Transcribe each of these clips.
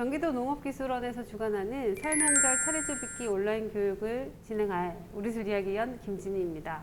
경기도 농업기술원에서 주관하는 설명절 차례주빚기 온라인 교육을 진행할 우리술 이야기연 김진희입니다.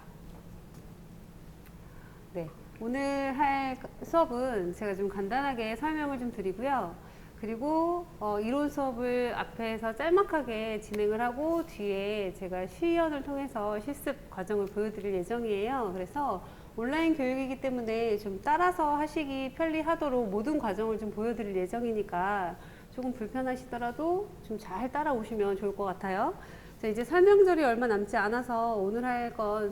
네, 오늘 할 수업은 제가 좀 간단하게 설명을 좀 드리고요. 그리고 이론 수업을 앞에서 짤막하게 진행을 하고 뒤에 제가 시연을 통해서 실습 과정을 보여드릴 예정이에요. 그래서 온라인 교육이기 때문에 좀 따라서 하시기 편리하도록 모든 과정을 좀 보여드릴 예정이니까 조금 불편하시더라도 좀 잘 따라오시면 좋을 것 같아요. 자, 이제 설명절이 얼마 남지 않아서 오늘 할 건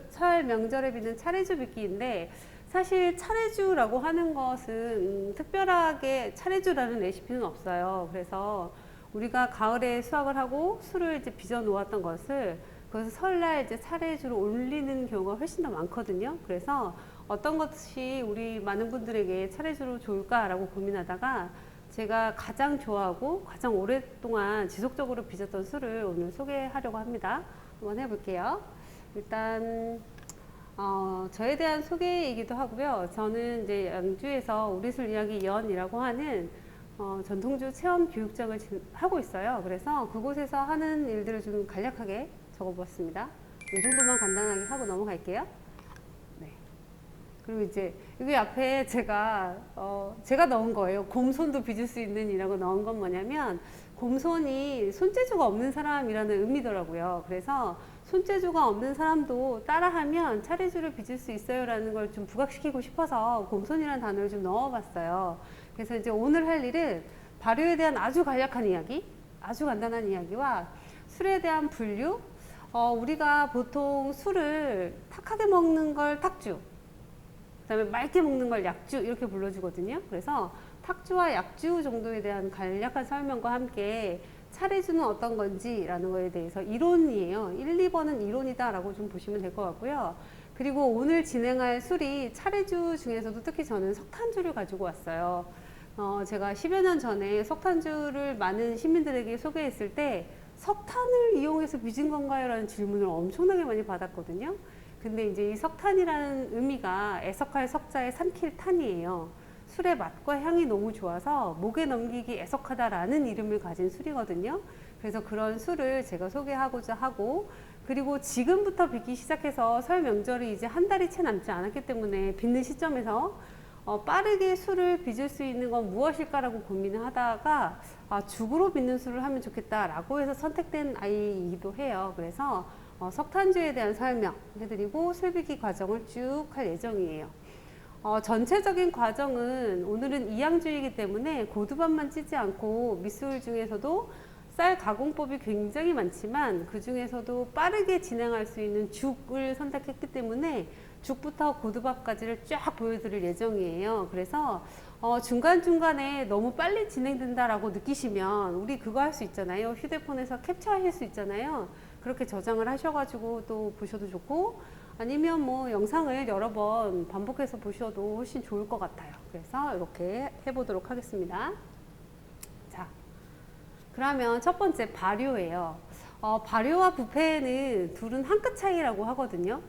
설 명절에 빚는 차례주 빚기인데, 사실 차례주라고 하는 것은 특별하게 차례주라는 레시피는 없어요. 그래서 우리가 가을에 수확을 하고 술을 이제 빚어 놓았던 것을 그래서 설날 이제 차례주로 올리는 경우가 훨씬 더 많거든요. 그래서 어떤 것이 우리 많은 분들에게 차례주로 좋을까라고 고민하다가 제가 가장 좋아하고 가장 오랫동안 지속적으로 빚었던 술을 오늘 소개하려고 합니다. 한번 해볼게요. 일단 저에 대한 소개이기도 하고요. 저는 이제 양주에서 우리술 이야기 연이라고 하는 전통주 체험 교육장을 하고 있어요. 그래서 그곳에서 하는 일들을 좀 간략하게 적어보았습니다. 이 정도만 간단하게 하고 넘어갈게요. 네. 그리고 이제 여기 앞에 제가 넣은 거예요. 곰손도 빚을 수 있는 이라고 넣은 건 뭐냐면, 곰손이 손재주가 없는 사람이라는 의미더라고요. 그래서 손재주가 없는 사람도 따라하면 차례주를 빚을 수 있어요 라는 걸 좀 부각시키고 싶어서 곰손이라는 단어를 좀 넣어봤어요. 그래서 이제 오늘 할 일은 발효에 대한 아주 간략한 이야기, 아주 간단한 이야기와 술에 대한 분류, 우리가 보통 술을 탁하게 먹는 걸 탁주, 그 다음에 맑게 먹는 걸 약주 이렇게 불러주거든요. 그래서 탁주와 약주 정도에 대한 간략한 설명과 함께 차례주는 어떤 건지 라는 거에 대해서 이론이에요. 1, 2번은 이론이다 라고 좀 보시면 될 것 같고요. 그리고 오늘 진행할 술이 차례주 중에서도 특히 저는 석탄주를 가지고 왔어요. 제가 10여 년 전에 석탄주를 많은 시민들에게 소개했을 때 석탄을 이용해서 빚은 건가요? 라는 질문을 엄청나게 많이 받았거든요. 근데 이제 이 석탄이라는 의미가 애석할 석자에 삼킬 탄이에요. 술의 맛과 향이 너무 좋아서 목에 넘기기 애석하다라는 이름을 가진 술이거든요. 그래서 그런 술을 제가 소개하고자 하고, 그리고 지금부터 빚기 시작해서 설 명절이 이제 한 달이 채 남지 않았기 때문에 빚는 시점에서 빠르게 술을 빚을 수 있는 건 무엇일까라고 고민을 하다가 죽으로 빚는 술을 하면 좋겠다라고 해서 선택된 아이이기도 해요. 그래서 석탄주에 대한 설명 해드리고 술빚기 과정을 쭉 할 예정이에요. 전체적인 과정은 오늘은 이양주이기 때문에 고두밥만 찌지 않고 미술 중에서도 쌀 가공법이 굉장히 많지만 그 중에서도 빠르게 진행할 수 있는 죽을 선택했기 때문에 죽부터 고두밥까지를 쫙 보여드릴 예정이에요. 그래서 중간중간에 너무 빨리 진행된다라고 느끼시면 우리 그거 할 수 있잖아요. 휴대폰에서 캡처하실 수 있잖아요. 그렇게 저장을 하셔가지고 또 보셔도 좋고, 아니면 뭐 영상을 여러 번 반복해서 보셔도 훨씬 좋을 것 같아요. 그래서 이렇게 해보도록 하겠습니다. 자, 그러면 첫 번째 발효예요. 발효와 부패는 둘은 한 끗 차이라고 하거든요.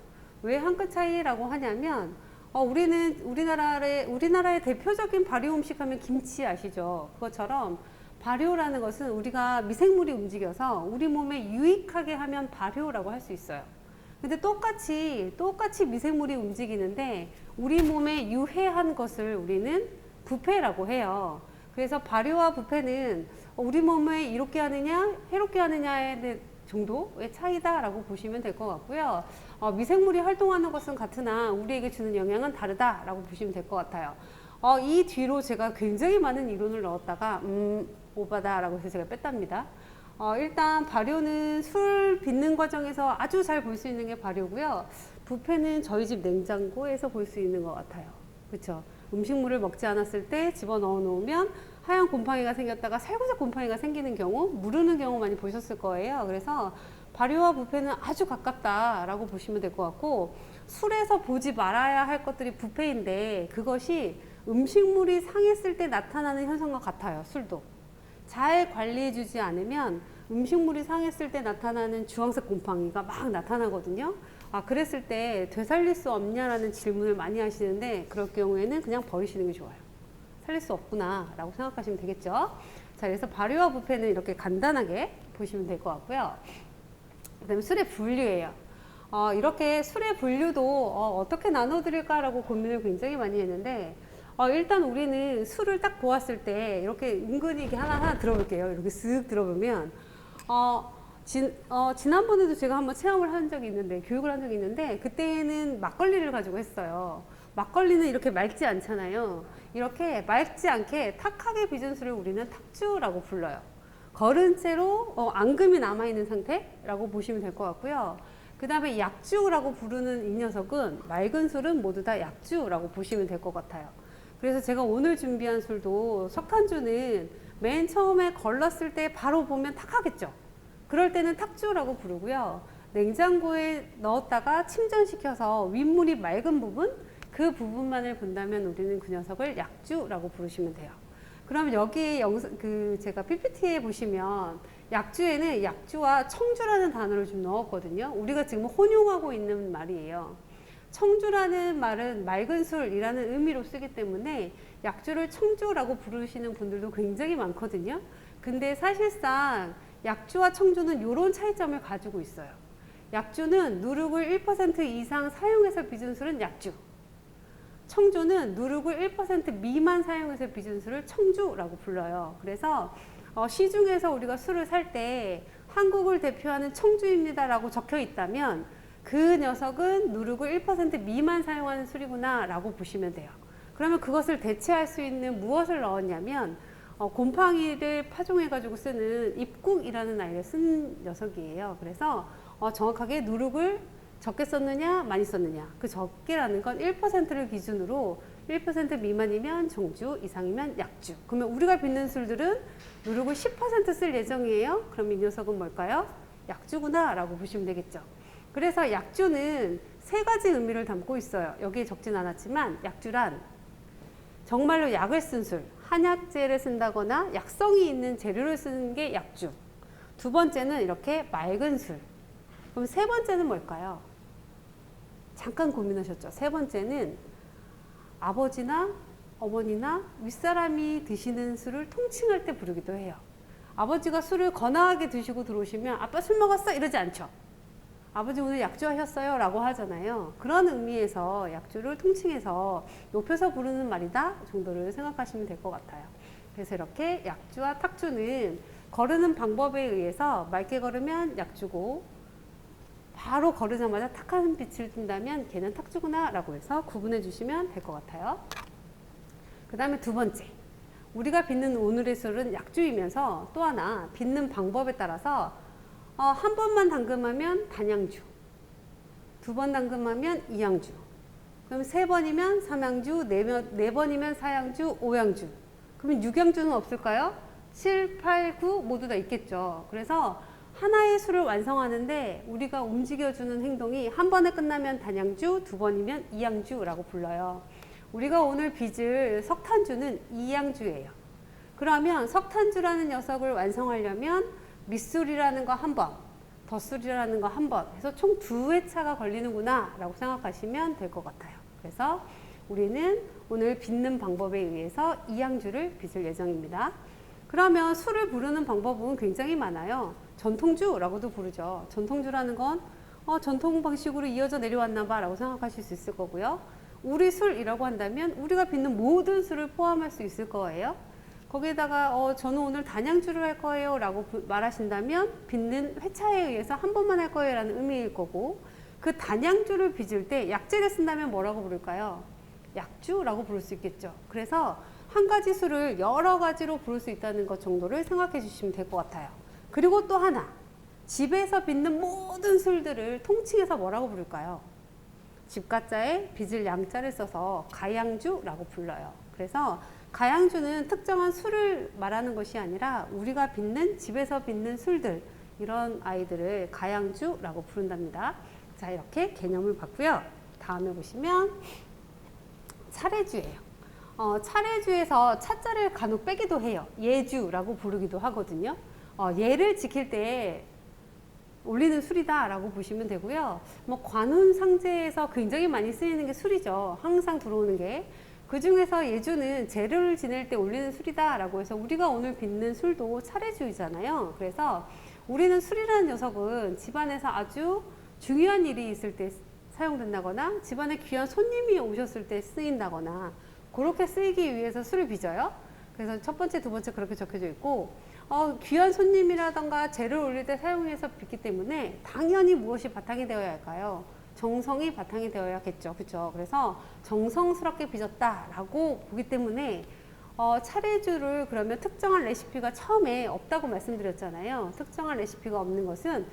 왜 한 끗 차이라고 하냐면, 우리나라의 대표적인 발효 음식 하면 김치 아시죠? 그것처럼 발효라는 것은 우리가 미생물이 움직여서 우리 몸에 유익하게 하면 발효라고 할 수 있어요. 근데 똑같이 미생물이 움직이는데 우리 몸에 유해한 것을 우리는 부패라고 해요. 그래서 발효와 부패는 우리 몸에 이롭게 하느냐 해롭게 하느냐의 정도의 차이다라고 보시면 될 것 같고요. 미생물이 활동하는 것은 같으나 우리에게 주는 영향은 다르다라고 보시면 될 것 같아요. 이 뒤로 제가 굉장히 많은 이론을 넣었다가 오바다라고 해서 제가 뺐답니다. 일단 발효는 술 빚는 과정에서 아주 잘 볼 수 있는 게 발효고요. 부패는 저희 집 냉장고에서 볼 수 있는 것 같아요. 그렇죠? 음식물을 먹지 않았을 때 집어넣어 놓으면 하얀 곰팡이가 생겼다가 살구색 곰팡이가 생기는 경우, 무르는 경우 많이 보셨을 거예요. 그래서 발효와 부패는 아주 가깝다라고 보시면 될 것 같고, 술에서 보지 말아야 할 것들이 부패인데 그것이 음식물이 상했을 때 나타나는 현상과 같아요. 술도 잘 관리해주지 않으면 음식물이 상했을 때 나타나는 주황색 곰팡이가 막 나타나거든요. 그랬을 때 되살릴 수 없냐라는 질문을 많이 하시는데, 그럴 경우에는 그냥 버리시는 게 좋아요. 살릴 수 없구나 라고 생각하시면 되겠죠. 자, 그래서 발효와 부패는 이렇게 간단하게 보시면 될 것 같고요. 그 다음에 술의 분류예요. 이렇게 술의 분류도 어떻게 나눠드릴까라고 고민을 굉장히 많이 했는데, 일단 우리는 술을 딱 보았을 때 이렇게 은근히 이렇게 하나하나 들어볼게요. 이렇게 쓱 들어보면 지난번에도 제가 한번 체험을 한 적이 있는데, 교육을 한 적이 있는데, 그때는 막걸리를 가지고 했어요. 막걸리는 이렇게 맑지 않잖아요. 이렇게 맑지 않게 탁하게 빚은 술을 우리는 탁주라고 불러요. 거른 채로 앙금이 남아있는 상태라고 보시면 될 것 같고요. 그 다음에 약주라고 부르는 이 녀석은 맑은 술은 모두 다 약주라고 보시면 될 것 같아요. 그래서 제가 오늘 준비한 술도 석탄주는 맨 처음에 걸렀을 때 바로 보면 탁하겠죠. 그럴 때는 탁주라고 부르고요. 냉장고에 넣었다가 침전시켜서 윗물이 맑은 부분, 그 부분만을 본다면 우리는 그 녀석을 약주라고 부르시면 돼요. 그러면 여기 제가 PPT에 보시면 약주에는 약주와 청주라는 단어를 좀 넣었거든요. 우리가 지금 혼용하고 있는 말이에요. 청주라는 말은 맑은 술이라는 의미로 쓰기 때문에 약주를 청주라고 부르시는 분들도 굉장히 많거든요. 근데 사실상 약주와 청주는 이런 차이점을 가지고 있어요. 약주는 누룩을 1% 이상 사용해서 빚은 술은 약주. 청주는 누룩을 1% 미만 사용해서 빚은 술을 청주라고 불러요. 그래서 시중에서 우리가 술을 살 때 한국을 대표하는 청주입니다 라고 적혀 있다면 그 녀석은 누룩을 1% 미만 사용하는 술이구나 라고 보시면 돼요. 그러면 그것을 대체할 수 있는 무엇을 넣었냐면 곰팡이를 파종해 가지고 쓰는 입국이라는 아이를 쓴 녀석이에요. 그래서 정확하게 누룩을 적게 썼느냐 많이 썼느냐, 그 적게라는 건 1%를 기준으로 1% 미만이면 정주, 이상이면 약주. 그러면 우리가 빚는 술들은 누룩을 10% 쓸 예정이에요. 그럼 이 녀석은 뭘까요? 약주구나 라고 보시면 되겠죠. 그래서 약주는 세 가지 의미를 담고 있어요. 여기에 적진 않았지만 약주란 정말로 약을 쓴 술, 한약재를 쓴다거나 약성이 있는 재료를 쓰는 게 약주. 두 번째는 이렇게 맑은 술. 그럼 세 번째는 뭘까요? 잠깐 고민하셨죠? 세 번째는 아버지나 어머니나 윗사람이 드시는 술을 통칭할 때 부르기도 해요. 아버지가 술을 거나하게 드시고 들어오시면 아빠 술 먹었어? 이러지 않죠. 아버지 오늘 약주 하셨어요? 라고 하잖아요. 그런 의미에서 약주를 통칭해서 높여서 부르는 말이다 정도를 생각하시면 될 것 같아요. 그래서 이렇게 약주와 탁주는 거르는 방법에 의해서 맑게 거르면 약주고 바로 거르자마자 탁한 빛을 띈다면 걔는 탁주구나 라고 해서 구분해 주시면 될 것 같아요. 그 다음에 두 번째, 우리가 빚는 오늘의 술은 약주이면서 또 하나 빚는 방법에 따라서 한 번만 담금하면 단양주, 두 번 담금하면 이양주, 그럼 세 번이면 삼양주, 네 번이면 사양주, 오양주, 그러면 육양주는 없을까요? 7, 8, 9 모두 다 있겠죠. 그래서 하나의 술을 완성하는데 우리가 움직여주는 행동이 한 번에 끝나면 단양주, 두 번이면 이양주라고 불러요. 우리가 오늘 빚을 석탄주는 이양주예요. 그러면 석탄주라는 녀석을 완성하려면 밑술이라는 거 한 번, 덧술이라는 거 한 번 해서 총 2회차가 걸리는구나 라고 생각하시면 될 것 같아요. 그래서 우리는 오늘 빚는 방법에 의해서 이양주를 빚을 예정입니다. 그러면 술을 부르는 방법은 굉장히 많아요. 전통주라고도 부르죠. 전통주라는 건 전통 방식으로 이어져 내려왔나 봐 라고 생각하실 수 있을 거고요. 우리 술이라고 한다면 우리가 빚는 모든 술을 포함할 수 있을 거예요. 거기에다가 저는 오늘 단양주를 할 거예요 라고 말하신다면 빚는 회차에 의해서 한 번만 할 거예요 라는 의미일 거고, 그 단양주를 빚을 때 약재를 쓴다면 뭐라고 부를까요? 약주라고 부를 수 있겠죠. 그래서 한 가지 술을 여러 가지로 부를 수 있다는 것 정도를 생각해 주시면 될 것 같아요. 그리고 또 하나, 집에서 빚는 모든 술들을 통칭해서 뭐라고 부를까요? 집가자에 빚을 양자를 써서 가양주라고 불러요. 그래서 가양주는 특정한 술을 말하는 것이 아니라 우리가 빚는, 집에서 빚는 술들, 이런 아이들을 가양주라고 부른답니다. 자, 이렇게 개념을 봤고요. 다음에 보시면 차례주예요. 차례주에서 차자를 간혹 빼기도 해요. 예주라고 부르기도 하거든요. 예를 지킬 때 올리는 술이다 라고 보시면 되고요. 관훈상제에서 굉장히 많이 쓰이는 게 술이죠. 항상 들어오는 게. 그 중에서 예주는 재료를 지낼 때 올리는 술이다 라고 해서 우리가 오늘 빚는 술도 차례주이잖아요. 그래서 우리는 술이라는 녀석은 집안에서 아주 중요한 일이 있을 때 사용된다거나 집안에 귀한 손님이 오셨을 때 쓰인다거나 그렇게 쓰이기 위해서 술을 빚어요. 그래서 첫 번째, 두 번째 그렇게 적혀져 있고 귀한 손님이라던가 재료를 올릴 때 사용해서 빚기 때문에 당연히 무엇이 바탕이 되어야 할까요? 정성이 바탕이 되어야겠죠. 그렇죠? 그래서 정성스럽게 빚었다라고 보기 때문에 차례주를 그러면 특정한 레시피가 처음에 없다고 말씀드렸잖아요. 특정한 레시피가 없는 것은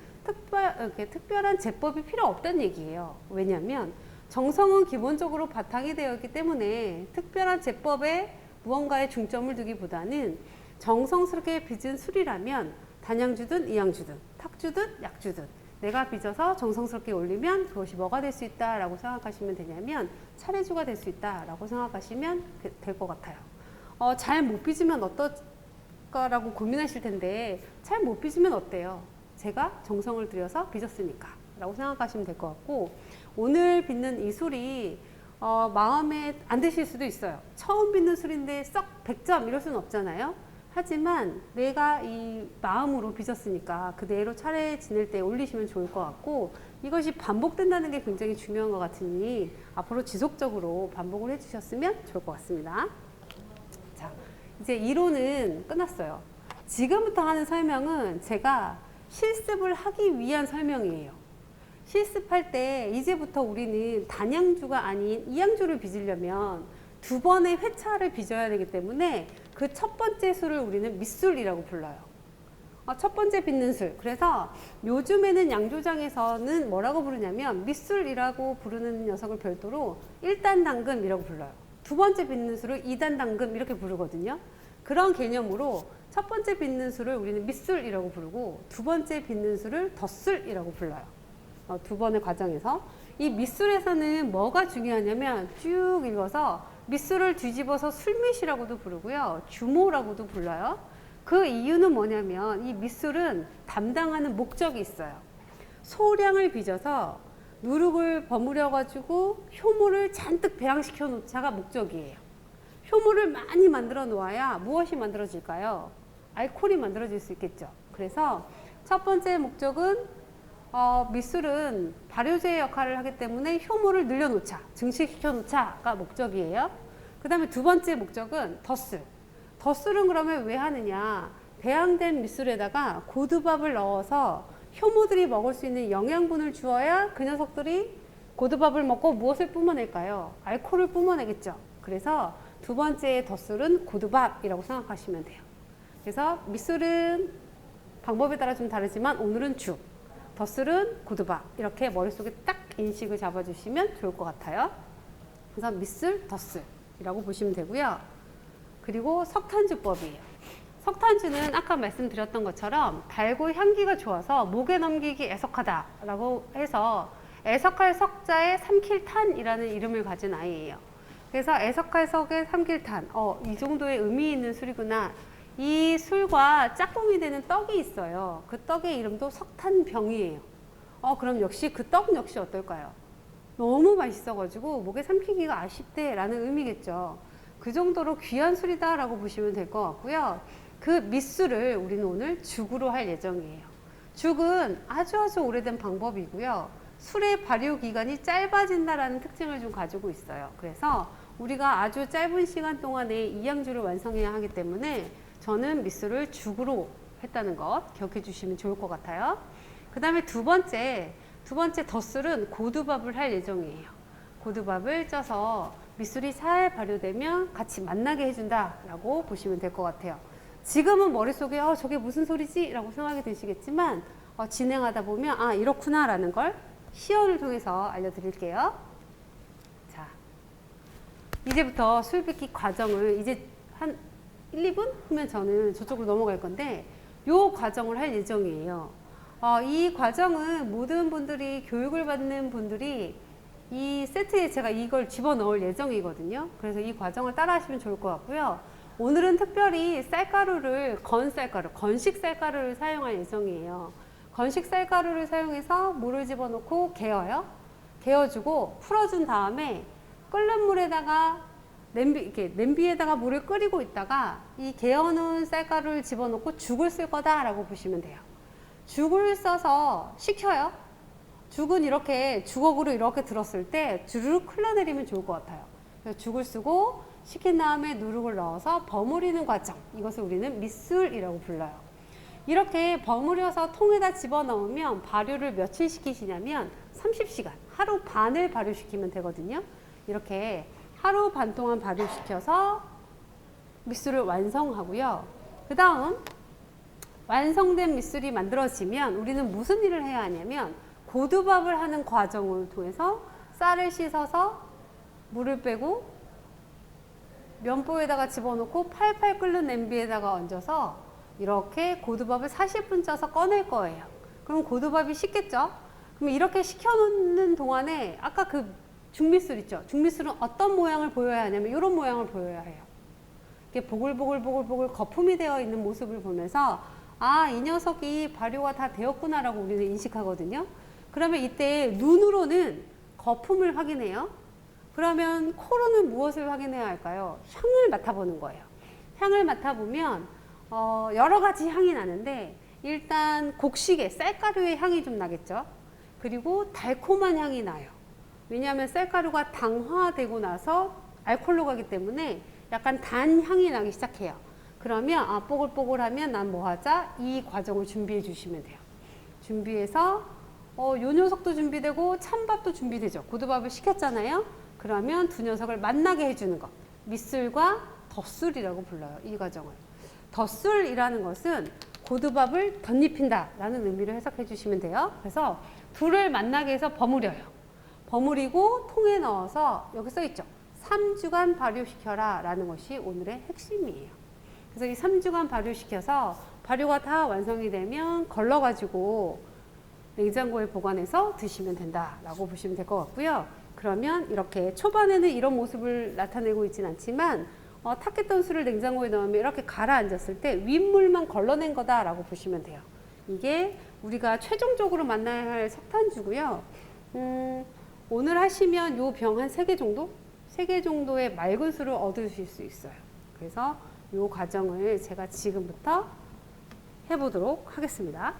특별한 제법이 필요 없다는 얘기예요. 왜냐하면 정성은 기본적으로 바탕이 되어 있기 때문에 특별한 제법에 무언가에 중점을 두기보다는 정성스럽게 빚은 술이라면 단양주든 이양주든 탁주든 약주든 내가 빚어서 정성스럽게 올리면 그것이 뭐가 될 수 있다라고 생각하시면 되냐면 차례주가 될 수 있다라고 생각하시면 될 것 같아요. 잘 못 빚으면 어떨까라고 고민하실 텐데 잘 못 빚으면 어때요? 제가 정성을 들여서 빚었으니까 라고 생각하시면 될 것 같고 오늘 빚는 이 술이 마음에 안 드실 수도 있어요. 처음 빚는 술인데 썩 100점 이럴 수는 없잖아요. 하지만 내가 이 마음으로 빚었으니까 그대로 차례 지낼 때 올리시면 좋을 것 같고 이것이 반복된다는 게 굉장히 중요한 것 같으니 앞으로 지속적으로 반복을 해주셨으면 좋을 것 같습니다. 자, 이제 이론은 끝났어요. 지금부터 하는 설명은 제가 실습을 하기 위한 설명이에요. 실습할 때 이제부터 우리는 단양주가 아닌 이양주를 빚으려면 두 번의 회차를 빚어야 되기 때문에 그 첫 번째 술을 우리는 밑술이라고 불러요. 첫 번째 빚는 술. 그래서 요즘에는 양조장에서는 뭐라고 부르냐면 밑술이라고 부르는 녀석을 별도로 1단 당금이라고 불러요. 두 번째 빚는 술을 2단 당금 이렇게 부르거든요. 그런 개념으로 첫 번째 빚는 술을 우리는 밑술이라고 부르고 두 번째 빚는 술을 덧술이라고 불러요. 두 번의 과정에서 이 밑술에서는 뭐가 중요하냐면 쭉 읽어서 밑술을 뒤집어서 술밑이라고도 부르고요. 주모라고도 불러요. 그 이유는 뭐냐면 이 밑술은 담당하는 목적이 있어요. 소량을 빚어서 누룩을 버무려 가지고 효모를 잔뜩 배양시켜 놓자가 목적이에요. 효모를 많이 만들어 놓아야 무엇이 만들어질까요? 알코올이 만들어질 수 있겠죠. 그래서 첫 번째 목적은 밑술은 발효제 역할을 하기 때문에 효모를 늘려놓자, 증식시켜 놓자가 목적이에요. 그 다음에 두 번째 목적은 덧술. 덧술은 그러면 왜 하느냐? 배양된 밑술에다가 고두밥을 넣어서 효모들이 먹을 수 있는 영양분을 주어야 그 녀석들이 고두밥을 먹고 무엇을 뿜어낼까요? 알코올을 뿜어내겠죠. 그래서 두 번째 덧술은 고두밥이라고 생각하시면 돼요. 그래서 밑술은 방법에 따라 좀 다르지만 오늘은 죽, 덧술은 고두밥 이렇게 머릿속에 딱 인식을 잡아주시면 좋을 것 같아요. 그래서 밑술, 덧술이라고 보시면 되고요. 그리고 석탄주법이에요. 석탄주는 아까 말씀드렸던 것처럼 달고 향기가 좋아서 목에 넘기기 애석하다라고 해서 애석할 석자에 삼킬탄이라는 이름을 가진 아이예요. 그래서 애석할 석에 삼킬탄, 이 정도의 의미 있는 술이구나. 이 술과 짝꿍이 되는 떡이 있어요. 그 떡의 이름도 석탄병이에요. 그럼 역시 그 떡 역시 어떨까요? 너무 맛있어가지고 목에 삼키기가 아쉽대라는 의미겠죠. 그 정도로 귀한 술이다 라고 보시면 될 것 같고요. 그 밑술을 우리는 오늘 죽으로 할 예정이에요. 죽은 아주 오래된 방법이고요. 술의 발효 기간이 짧아진다라는 특징을 좀 가지고 있어요. 그래서 우리가 아주 짧은 시간 동안에 이양주를 완성해야 하기 때문에 저는 밑술을 죽으로 했다는 것 기억해 주시면 좋을 것 같아요. 그 다음에 두 번째 덧술은 고두밥을 할 예정이에요. 고두밥을 쪄서 밑술이 잘 발효되면 같이 만나게 해준다라고 보시면 될 것 같아요. 지금은 머릿속에 저게 무슨 소리지? 라고 생각이 드시겠지만 진행하다 보면 이렇구나 라는 걸 시연을 통해서 알려드릴게요. 자, 이제부터 술 빚기 과정을 이제 한 1, 2분 후면 저는 저쪽으로 넘어갈 건데 이 과정을 할 예정이에요. 이 과정은 모든 분들이 교육을 받는 분들이 이 세트에 제가 이걸 집어넣을 예정이거든요. 그래서 이 과정을 따라 하시면 좋을 것 같고요. 오늘은 특별히 쌀가루를 건식 쌀가루를 사용할 예정이에요. 건식 쌀가루를 사용해서 물을 집어넣고 개어요. 개어주고 풀어준 다음에 끓는 물에다가 냄비에다가 물을 끓이고 있다가 이 개어놓은 쌀가루를 집어넣고 죽을 쓸 거다라고 보시면 돼요. 죽을 써서 식혀요. 죽은 이렇게 주걱으로 이렇게 들었을 때 주르륵 흘러내리면 좋을 것 같아요. 그래서 죽을 쓰고 식힌 다음에 누룩을 넣어서 버무리는 과정, 이것을 우리는 밑술이라고 불러요. 이렇게 버무려서 통에다 집어넣으면 발효를 며칠 시키시냐면 30시간, 하루 반을 발효시키면 되거든요. 이렇게 하루 반 동안 발효시켜서 밑술을 완성하고요. 그 다음 완성된 밑술이 만들어지면 우리는 무슨 일을 해야 하냐면 고두밥을 하는 과정을 통해서 쌀을 씻어서 물을 빼고 면보에다가 집어넣고 팔팔 끓는 냄비에다가 얹어서 이렇게 고두밥을 40분 쪄서 꺼낼 거예요. 그럼 고두밥이 식겠죠? 그럼 이렇게 식혀놓는 동안에 아까 그 죽밑술 있죠? 죽밑술은 어떤 모양을 보여야 하냐면 이런 모양을 보여야 해요. 이렇게 보글보글 거품이 되어 있는 모습을 보면서 아, 이 녀석이 발효가 다 되었구나 라고 우리는 인식하거든요. 그러면 이때 눈으로는 거품을 확인해요. 그러면 코로는 무엇을 확인해야 할까요? 향을 맡아보는 거예요. 향을 맡아보면 여러 가지 향이 나는데 일단 곡식의 쌀가루의 향이 좀 나겠죠. 그리고 달콤한 향이 나요. 왜냐하면 쌀가루가 당화되고 나서 알코올로 가기 때문에 약간 단 향이 나기 시작해요. 그러면 아, 뽀글뽀글하면 난 뭐 하자? 이 과정을 준비해 주시면 돼요. 준비해서 요 녀석도 준비되고 찬밥도 준비되죠. 고두밥을 식혔잖아요. 그러면 두 녀석을 만나게 해주는 것. 밑술과 덧술이라고 불러요. 이 과정을. 덧술이라는 것은 고두밥을 덧입힌다 라는 의미로 해석해 주시면 돼요. 그래서 둘을 만나게 해서 버무려요. 버무리고 통에 넣어서 여기 써 있죠. 3주간 발효시켜라 라는 것이 오늘의 핵심이에요. 그래서 이 3주간 발효시켜서 발효가 다 완성이 되면 걸러가지고 냉장고에 보관해서 드시면 된다라고 보시면 될 것 같고요. 그러면 이렇게 초반에는 이런 모습을 나타내고 있진 않지만 탁했던 술을 냉장고에 넣으면 이렇게 가라앉았을 때 윗물만 걸러낸 거다라고 보시면 돼요. 이게 우리가 최종적으로 만나야 할 석탄주고요. 오늘 하시면 요 병 한 3개 정도? 3개 정도의 맑은 술을 얻으실 수 있어요. 그래서 요 과정을 제가 지금부터 해보도록 하겠습니다.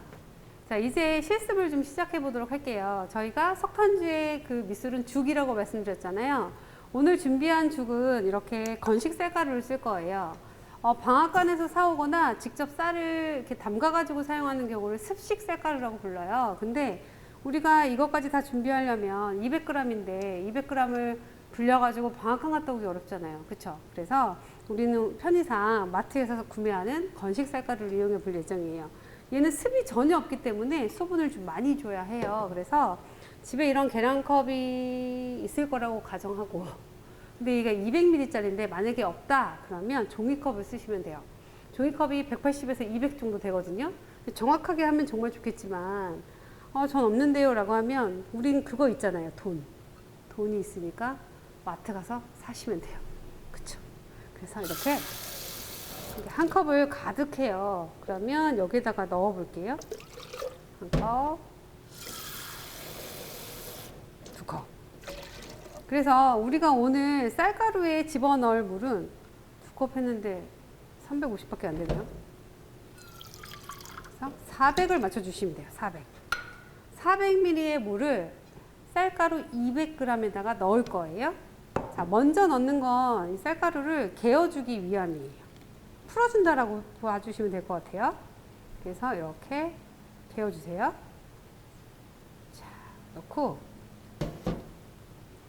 자, 이제 실습을 좀 시작해 보도록 할게요. 저희가 석탄주의 그 밑술은 죽이라고 말씀드렸잖아요. 오늘 준비한 죽은 이렇게 건식 쌀가루를 쓸 거예요. 방앗간에서 사오거나 직접 쌀을 이렇게 담가가지고 사용하는 경우를 습식 쌀가루라고 불러요. 근데 우리가 이것까지 다 준비하려면 200g인데 200g을 불려가지고 방앗간 갔다 오기 어렵잖아요. 그쵸? 그래서 우리는 편의상 마트에서 구매하는 건식 쌀가루를 이용해 볼 예정이에요. 얘는 습이 전혀 없기 때문에 수분을 좀 많이 줘야 해요. 그래서 집에 이런 계량컵이 있을 거라고 가정하고, 근데 이게 200ml짜리인데 만약에 없다 그러면 종이컵을 쓰시면 돼요. 종이컵이 180에서 200 정도 되거든요. 정확하게 하면 정말 좋겠지만 전 없는데요 라고 하면 우린 그거 있잖아요. 돈이 있으니까 마트 가서 사시면 돼요. 그쵸? 그래서 이렇게 한 컵을 가득 해요. 그러면 여기다가 넣어 볼게요. 한 컵, 2컵. 그래서 우리가 오늘 쌀가루에 집어넣을 물은 2컵 했는데 350밖에 안 되네요. 그래서 400을 맞춰주시면 돼요. 400ml의 물을 쌀가루 200g에다가 넣을 거예요. 자, 먼저 넣는 건 이 쌀가루를 개어주기 위함이에요. 풀어준다라고 봐주시면 될 것 같아요. 그래서 이렇게 개어주세요. 자, 넣고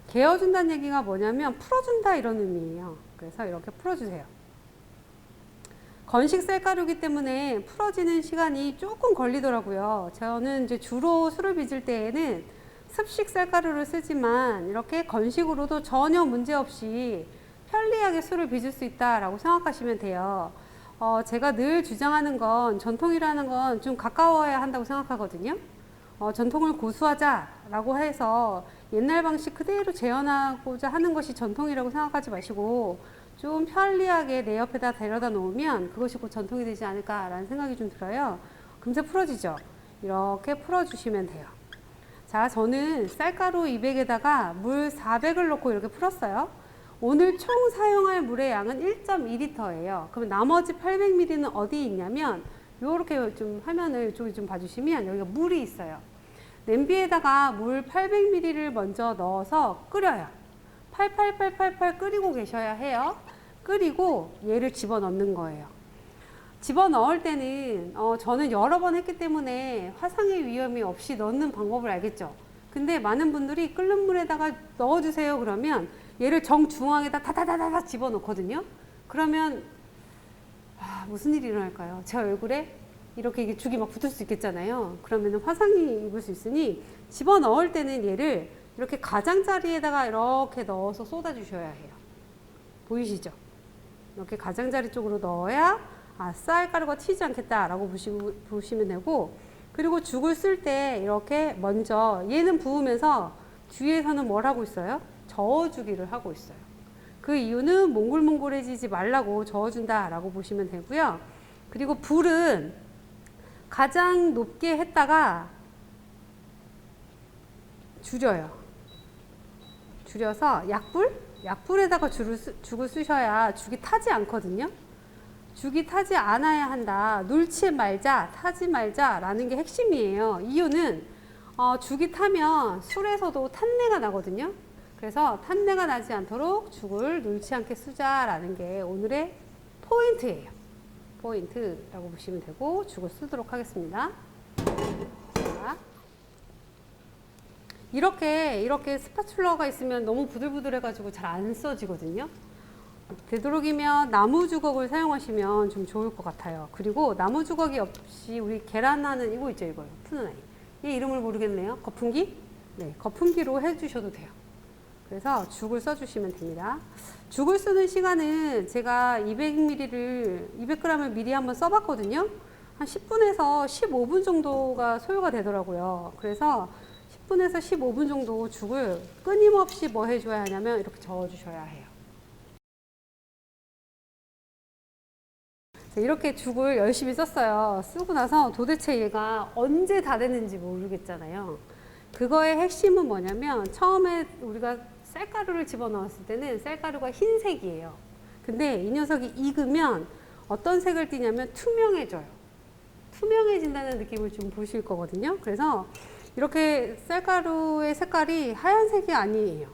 개어준다는 얘기가 뭐냐면 풀어준다 이런 의미예요. 그래서 이렇게 풀어주세요. 건식 쌀가루이기 때문에 풀어지는 시간이 조금 걸리더라고요. 저는 이제 주로 술을 빚을 때에는 습식 쌀가루를 쓰지만 이렇게 건식으로도 전혀 문제 없이 편리하게 술을 빚을 수 있다라고 생각하시면 돼요. 제가 늘 주장하는 건 전통이라는 건 좀 가까워야 한다고 생각하거든요. 전통을 고수하자라고 해서 옛날 방식 그대로 재현하고자 하는 것이 전통이라고 생각하지 마시고 좀 편리하게 내 옆에다 데려다 놓으면 그것이 곧 전통이 되지 않을까라는 생각이 좀 들어요. 금세 풀어지죠? 이렇게 풀어주시면 돼요. 자, 저는 쌀가루 200에다가 물 400을 넣고 이렇게 풀었어요. 오늘 총 사용할 물의 양은 1.2리터예요. 그럼 나머지 800ml는 어디에 있냐면 요렇게 좀 화면을 이쪽에 좀 봐주시면 여기가 물이 있어요. 냄비에다가 물 800ml를 먼저 넣어서 끓여요. 팔팔팔팔팔 끓이고 계셔야 해요. 끓이고 얘를 집어넣는 거예요. 집어넣을 때는 저는 여러 번 했기 때문에 화상의 위험이 없이 넣는 방법을 알겠죠. 근데 많은 분들이 끓는 물에다가 넣어주세요 그러면 얘를 정중앙에다 다다다다다 집어넣거든요. 그러면 무슨 일이 일어날까요? 제 얼굴에 이렇게 이게 죽이 막 붙을 수 있겠잖아요. 그러면 화상이 입을 수 있으니 집어넣을 때는 얘를 이렇게 가장자리에다가 이렇게 넣어서 쏟아주셔야 해요. 보이시죠? 이렇게 가장자리 쪽으로 넣어야 쌀가루가 튀지 않겠다라고 보시면 되고, 그리고 죽을 쓸 때 이렇게 먼저 얘는 부으면서 뒤에서는 뭘 하고 있어요? 저어주기를 하고 있어요. 그 이유는 몽글몽글해지지 말라고 저어준다라고 보시면 되고요. 그리고 불은 가장 높게 했다가 줄여요. 줄여서 약불에다가 죽을 쓰셔야 죽이 타지 않거든요. 죽이 타지 않아야 한다. 눌지 말자, 타지 말자 라는 게 핵심이에요. 이유는 죽이 타면 술에서도 탄내가 나거든요. 그래서 탄내가 나지 않도록 죽을 눌지 않게 쓰자라는 게 오늘의 포인트예요. 포인트라고 보시면 되고 죽을 쓰도록 하겠습니다. 자, 이렇게 스파츌러가 있으면 너무 부들부들해가지고 잘 안 써지거든요. 되도록이면 나무 주걱을 사용하시면 좀 좋을 것 같아요. 그리고 나무 주걱이 없이 우리 계란하는 이거 있죠, 이거요. 푸는 아이. 이 이름을 모르겠네요. 거품기? 네, 거품기로 해주셔도 돼요. 그래서 죽을 써주시면 됩니다. 죽을 쓰는 시간은 제가 200g을 미리 한번 써봤거든요. 한 10분에서 15분 정도가 소요가 되더라고요. 그래서 10분에서 15분 정도 죽을 끊임없이 뭐 해줘야 하냐면 이렇게 저어주셔야 해요. 이렇게 죽을 열심히 썼어요. 쓰고 나서 도대체 얘가 언제 다 됐는지 모르겠잖아요. 그거의 핵심은 뭐냐면 처음에 우리가 쌀가루를 집어넣었을 때는 쌀가루가 흰색이에요. 근데 이 녀석이 익으면 어떤 색을 띠냐면 투명해져요. 투명해진다는 느낌을 좀 보실 거거든요. 그래서 이렇게 쌀가루의 색깔이 하얀색이 아니에요.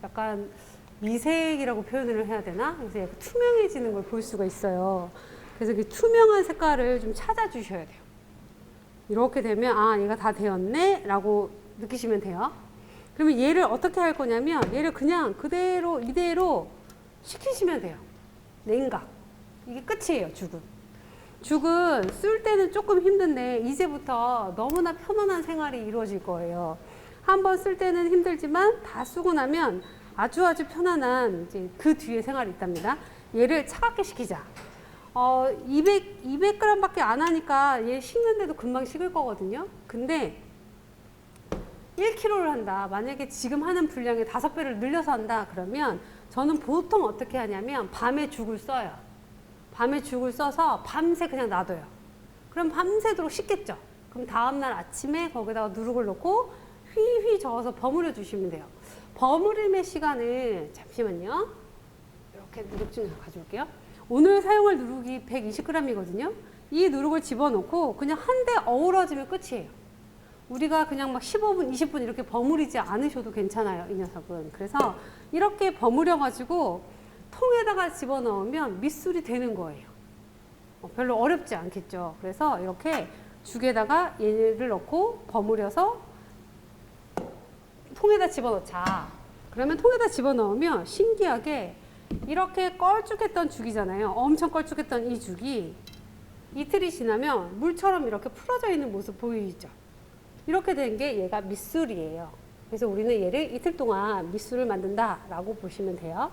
약간 미색이라고 표현을 해야 되나? 그래서 약간 투명해지는 걸 볼 수가 있어요. 그래서 그 투명한 색깔을 좀 찾아주셔야 돼요. 이렇게 되면 얘가 다 되었네 라고 느끼시면 돼요. 그러면 얘를 어떻게 할 거냐면 얘를 그냥 이대로 식히시면 돼요. 냉각. 이게 끝이에요. 죽은 쓸 때는 조금 힘든데 이제부터 너무나 편안한 생활이 이루어질 거예요. 한번 쓸 때는 힘들지만 다 쓰고 나면 아주 편안한 이제 그 뒤에 생활이 있답니다. 얘를 차갑게 식히자. 200g 밖에 안 하니까 얘 식는데도 금방 식을 거거든요. 근데 1kg를 한다. 만약에 지금 하는 분량의 5배를 늘려서 한다. 그러면 저는 보통 어떻게 하냐면 밤에 죽을 써요. 밤에 죽을 써서 밤새 그냥 놔둬요. 그럼 밤새도록 식겠죠. 그럼 다음날 아침에 거기다가 누룩을 넣고 휘휘 저어서 버무려 주시면 돼요. 버무림의 시간을 잠시만요. 이렇게 누룩 좀 가져올게요. 오늘 사용할 누룩이 120g이거든요. 이 누룩을 집어넣고 그냥 한 대 어우러지면 끝이에요. 우리가 그냥 막 15분, 20분 이렇게 버무리지 않으셔도 괜찮아요. 이 녀석은. 그래서 이렇게 버무려 가지고 통에다가 집어넣으면 밑술이 되는 거예요. 별로 어렵지 않겠죠. 그래서 이렇게 죽에다가 얘를 넣고 버무려서 통에다 집어넣자. 그러면 통에다 집어넣으면 신기하게 이렇게 껄쭉했던 죽이잖아요. 엄청 껄쭉했던 이 죽이 이틀이 지나면 물처럼 이렇게 풀어져 있는 모습 보이죠? 이렇게 된 게 얘가 밑술이에요. 그래서 우리는 얘를 이틀 동안 밑술을 만든다라고 보시면 돼요.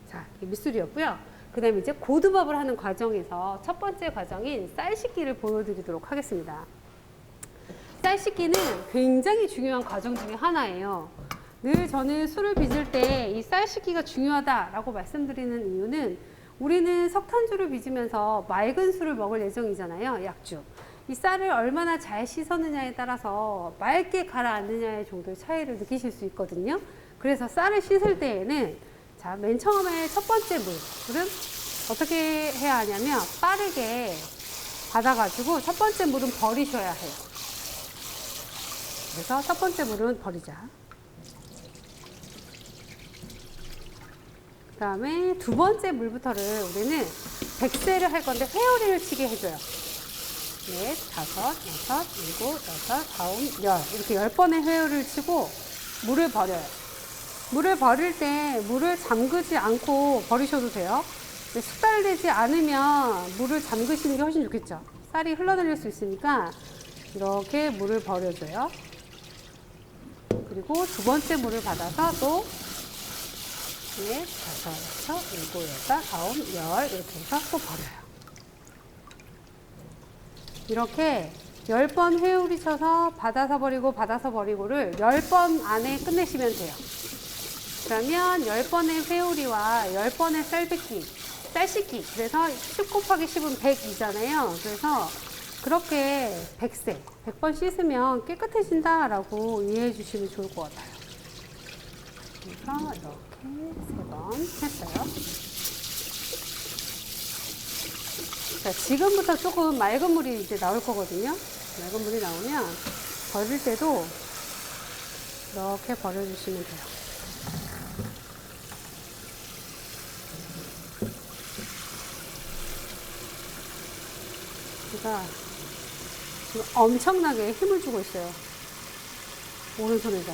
자, 이게 밑술이었고요. 그 다음에 이제 고두밥을 하는 과정에서 첫 번째 과정인 쌀 씻기를 보여드리도록 하겠습니다. 쌀 씻기는 굉장히 중요한 과정 중에 하나예요. 늘 저는 술을 빚을 때 이 쌀 씻기가 중요하다라고 말씀드리는 이유는 우리는 석탄주를 빚으면서 맑은 술을 먹을 예정이잖아요. 약주. 이 쌀을 얼마나 잘 씻었느냐에 따라서 맑게 가라앉느냐의 정도의 차이를 느끼실 수 있거든요. 그래서 쌀을 씻을 때에는 자, 맨 처음에 첫 번째 물은 어떻게 해야 하냐면 빠르게 받아가지고 첫 번째 물은 버리셔야 해요. 그래서 첫 번째 물은 버리자. 그 다음에 두 번째 물부터를 우리는 백세를 할 건데 회오리를 치게 해줘요. 넷, 다섯, 여섯, 일곱, 여덟, 아홉, 열. 이렇게 10번의 회오리를 치고 물을 버려요. 물을 버릴 때 물을 잠그지 않고 버리셔도 돼요. 숙달되지 않으면 물을 잠그시는 게 훨씬 좋겠죠. 쌀이 흘러내릴 수 있으니까 이렇게 물을 버려줘요. 그리고 두 번째 물을 받아서 또 넷, 다섯, 여섯, 일곱, 여덟, 아홉, 열 이렇게 해서 또 버려요. 이렇게 10번 회오리 쳐서 받아서 버리고 받아서 버리고를 10번 안에 끝내시면 돼요. 그러면 10번의 회오리와 10번의 쌀 씻기. 그래서 10 곱하기 10은 100이잖아요. 그래서 그렇게 100세, 100번 씻으면 깨끗해진다라고 이해해 주시면 좋을 것 같아요. 그래서 이렇게 3번 했어요. 자, 지금부터 조금 맑은 물이 이제 나올 거거든요. 맑은 물이 나오면 버릴 때도 이렇게 버려주시면 돼요. 제가 지금 엄청나게 힘을 주고 있어요. 오른손에다.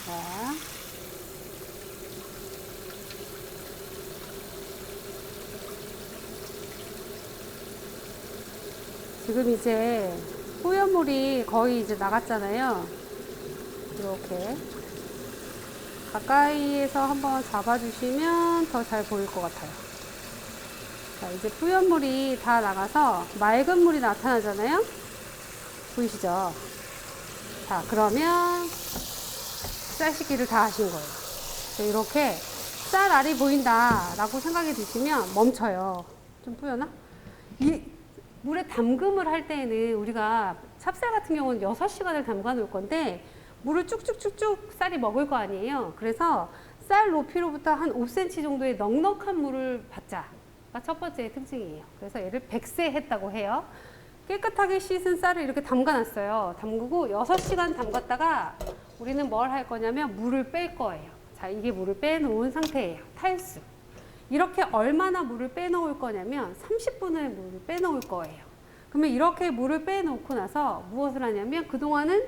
자. 지금 이제 뿌연물이 거의 이제 나갔잖아요. 이렇게 가까이에서 한번 잡아주시면 더 잘 보일 것 같아요. 자, 이제 뿌연물이 다 나가서 맑은 물이 나타나잖아요. 보이시죠? 자, 그러면 쌀 씻기를 다 하신 거예요. 자, 이렇게 쌀알이 보인다 라고 생각이 드시면 멈춰요. 좀 뿌연나? 이 물에 담금을 할 때에는 우리가 찹쌀 같은 경우는 6시간을 담가 놓을 건데 물을 쭉쭉쭉쭉 쌀이 먹을 거 아니에요. 그래서 쌀 높이로부터 한 5cm 정도의 넉넉한 물을 받자가 첫 번째 특징이에요. 그래서 얘를 백세 했다고 해요. 깨끗하게 씻은 쌀을 이렇게 담가 놨어요. 담그고 6시간 담갔다가 우리는 뭘 할 거냐면 물을 뺄 거예요. 자, 이게 물을 빼놓은 상태예요. 탈수. 이렇게 얼마나 물을 빼놓을 거냐면 30분의 물을 빼놓을 거예요. 그러면 이렇게 물을 빼놓고 나서 무엇을 하냐면 그동안은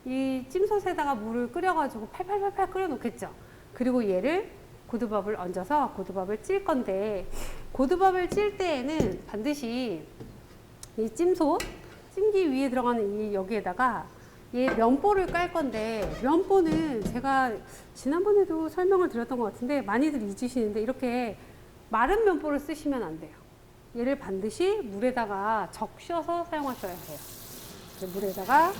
이 찜솥에다가 물을 끓여가지고 팔팔팔팔 끓여 놓겠죠. 그리고 얘를 고두밥을 얹어서 고두밥을 찔 건데 고두밥을 찔 때에는 반드시 이 찜솥, 찜기 위에 들어가는 이 여기에다가 얘 면보를 깔 건데 면보는 제가 지난번에도 설명을 드렸던 것 같은데 많이들 잊으시는데 이렇게 마른 면보를 쓰시면 안 돼요. 얘를 반드시 물에다가 적셔서 사용하셔야 해요. 물에다가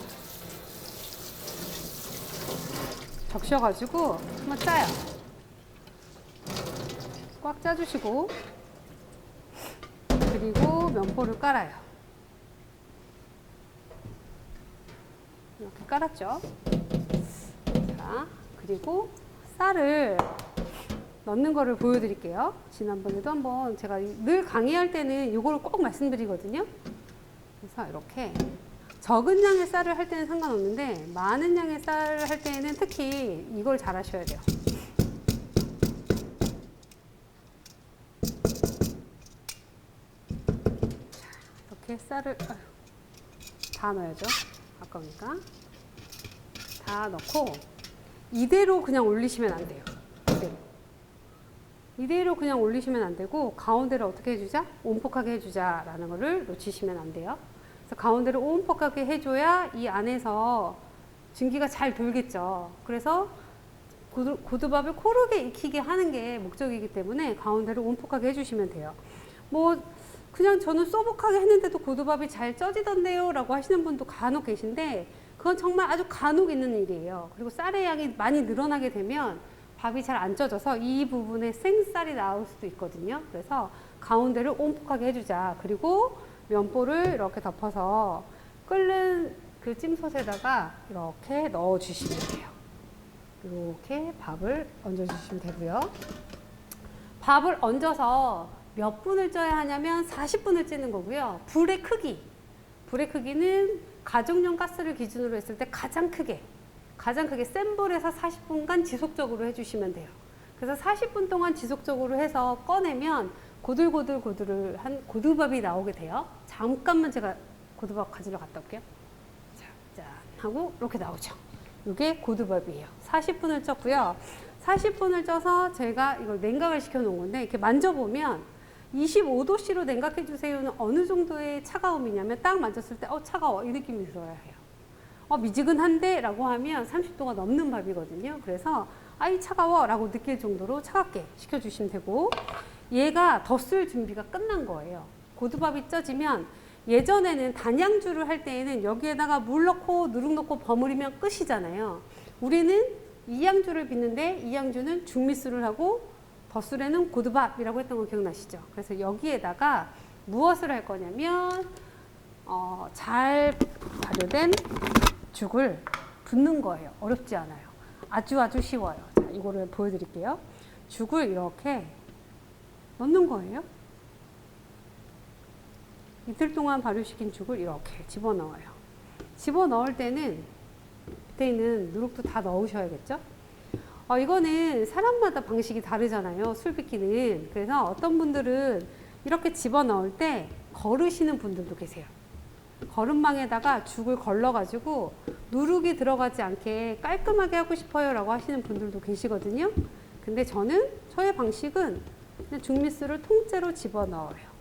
적셔가지고 한번 짜요. 꽉 짜주시고 그리고 면보를 깔아요. 이렇게 깔았죠. 자, 그리고 쌀을 넣는 거를 보여드릴게요. 지난번에도 한번 제가 늘 강의할 때는 이걸 꼭 말씀드리거든요. 그래서 이렇게 적은 양의 쌀을 할 때는 상관없는데 많은 양의 쌀을 할 때는 특히 이걸 잘 하셔야 돼요. 이렇게 쌀을 다 넣어야죠. 아까우니까 다 넣고 이대로 그냥 올리시면 안 돼요. 이대로 그냥 올리시면 안 되고 가운데를 어떻게 해주자? 온폭하게 해주자 라는 거를 놓치시면 안 돼요. 그래서 가운데를 온폭하게 해줘야 이 안에서 증기가 잘 돌겠죠. 그래서 고두밥을 고르게 익히게 하는 게 목적이기 때문에 가운데를 온폭하게 해주시면 돼요. 뭐 그냥 저는 소복하게 했는데도 고두밥이 잘 쪄지던데요 라고 하시는 분도 간혹 계신데 그건 정말 아주 간혹 있는 일이에요. 그리고 쌀의 양이 많이 늘어나게 되면 밥이 잘 안 쪄져서 이 부분에 생쌀이 나올 수도 있거든요. 그래서 가운데를 온폭하게 해주자. 그리고 면보를 이렇게 덮어서 끓는 그 찜솥에다가 이렇게 넣어 주시면 돼요. 이렇게 밥을 얹어주시면 되고요. 밥을 얹어서 몇 분을 쪄야 하냐면 40분을 찌는 거고요. 불의 크기는 가정용 가스를 기준으로 했을 때 가장 크게 센 불에서 40분간 지속적으로 해주시면 돼요. 그래서 40분 동안 지속적으로 해서 꺼내면 고들고들한 고두밥이 나오게 돼요. 잠깐만 제가 고두밥 가지러 갔다 올게요. 자, 짠 하고 이렇게 나오죠. 이게 고두밥이에요. 40분을 쪘고요. 40분을 쪄서 제가 이걸 냉각을 시켜 놓은 건데 이렇게 만져보면 25도씨로 냉각해 주세요는 어느 정도의 차가움이냐면 딱 만졌을 때 차가워 이 느낌이 들어야 해요. 미지근한데 라고 하면 30도가 넘는 밥이거든요. 그래서 아이 차가워 라고 느낄 정도로 차갑게 시켜주시면 되고, 얘가 덧쓸 준비가 끝난 거예요. 고두밥이 쪄지면 예전에는 단양주를 할 때에는 여기에다가 물 넣고 누룩 넣고 버무리면 끝이잖아요. 우리는 이양주를 빚는데 이양주는 중미술을 하고 덧술에는 고두밥이라고 했던 거 기억나시죠? 그래서 여기에다가 무엇을 할 거냐면 잘 발효된 죽을 붓는 거예요. 어렵지 않아요. 아주 쉬워요. 자, 이거를 보여드릴게요. 죽을 이렇게 넣는 거예요. 이틀 동안 발효시킨 죽을 이렇게 집어넣어요. 집어넣을 때는 그때는 누룩도 다 넣으셔야겠죠? 이거는 사람마다 방식이 다르잖아요. 술 빚기는. 그래서 어떤 분들은 이렇게 집어넣을 때 거르시는 분들도 계세요. 거름망에다가 죽을 걸러가지고 누룩이 들어가지 않게 깔끔하게 하고 싶어요 라고 하시는 분들도 계시거든요. 근데 저의 방식은 그냥 죽미술을 통째로 집어넣어요.